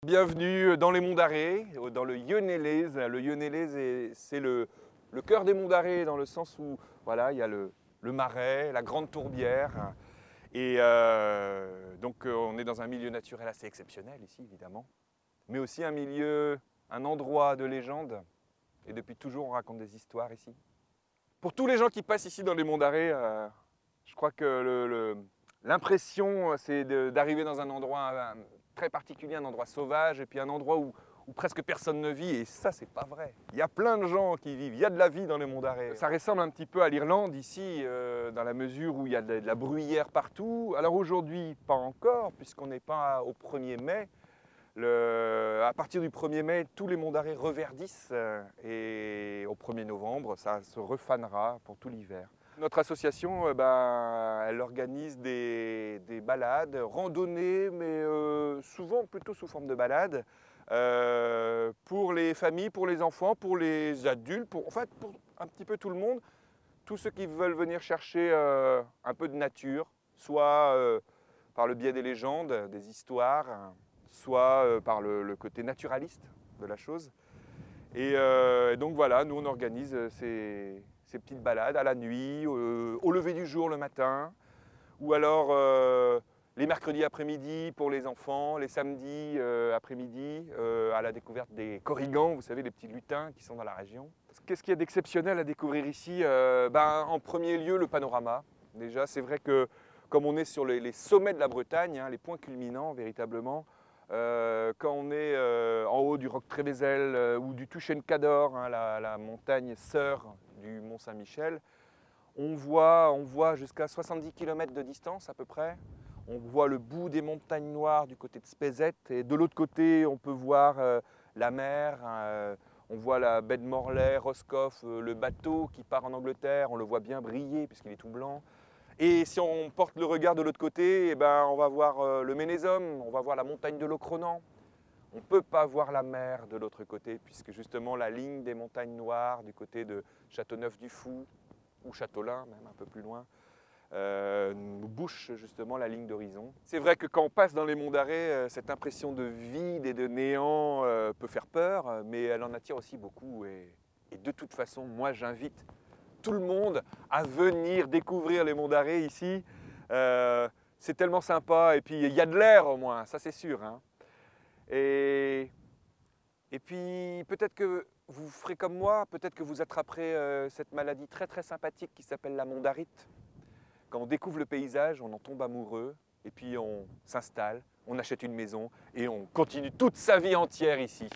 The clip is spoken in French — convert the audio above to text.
Bienvenue dans les Monts d'Arrée, dans le Yonelez. Le Yonelez, c'est le cœur des Monts d'Arrée dans le sens où voilà, il y a le Marais, la Grande Tourbière. Et donc on est dans un milieu naturel assez exceptionnel ici évidemment, mais aussi un endroit de légende. Et depuis toujours on raconte des histoires ici. Pour tous les gens qui passent ici dans les Monts d'Arrée, je crois que l'impression c'est d'arriver dans un endroit très particulier, un endroit sauvage, et puis un endroit où presque personne ne vit, et ça c'est pas vrai. Il y a plein de gens qui vivent, il y a de la vie dans les Monts d'Arrée. Ça ressemble un petit peu à l'Irlande ici, dans la mesure où il y a de la bruyère partout. Alors aujourd'hui, pas encore, puisqu'on n'est pas au 1er mai. À partir du 1er mai, tous les Monts d'Arrée reverdissent, et au 1er novembre, ça se refanera pour tout l'hiver. Notre association, elle organise des balades, randonnées, mais souvent plutôt sous forme de balades, pour les familles, pour les enfants, pour les adultes, pour un petit peu tout le monde. Tous ceux qui veulent venir chercher un peu de nature, soit par le biais des légendes, des histoires, soit par le côté naturaliste de la chose. Et donc voilà, nous on organise ces petites balades à la nuit, au lever du jour le matin, ou alors les mercredis après-midi pour les enfants, les samedis après-midi à la découverte des corrigans, vous savez, les petits lutins qui sont dans la région. Qu'est-ce qu'il y a d'exceptionnel à découvrir ici? En premier lieu, le panorama. Déjà, c'est vrai que comme on est sur les sommets de la Bretagne, hein, les points culminants véritablement, quand on est en haut du Roc Trévézel ou du Tuchen Cador, hein, la montagne sœur du Mont Saint-Michel, on voit jusqu'à 70 km de distance à peu près. On voit le bout des montagnes noires du côté de Spézet, et de l'autre côté on peut voir la mer, on voit la baie de Morlaix, Roscoff, le bateau qui part en Angleterre, on le voit bien briller puisqu'il est tout blanc. Et si on porte le regard de l'autre côté, on va voir le Ménézum, on va voir la montagne de Locronan. On ne peut pas voir la mer de l'autre côté, puisque justement la ligne des montagnes noires du côté de Châteauneuf-du-Fou, ou Châteaulin, même un peu plus loin, nous bouche justement la ligne d'horizon. C'est vrai que quand on passe dans les Monts d'Arrée, cette impression de vide et de néant peut faire peur, mais elle en attire aussi beaucoup. Et de toute façon, moi j'invite tout le monde à venir découvrir les Monts d'Arrée ici. C'est tellement sympa, et puis il y a de l'air au moins, ça c'est sûr. Hein. Et puis peut-être que vous ferez comme moi, peut-être que vous attraperez cette maladie très très sympathique qui s'appelle la mondarite. Quand on découvre le paysage, on en tombe amoureux, et puis on s'installe, on achète une maison, et on continue toute sa vie entière ici.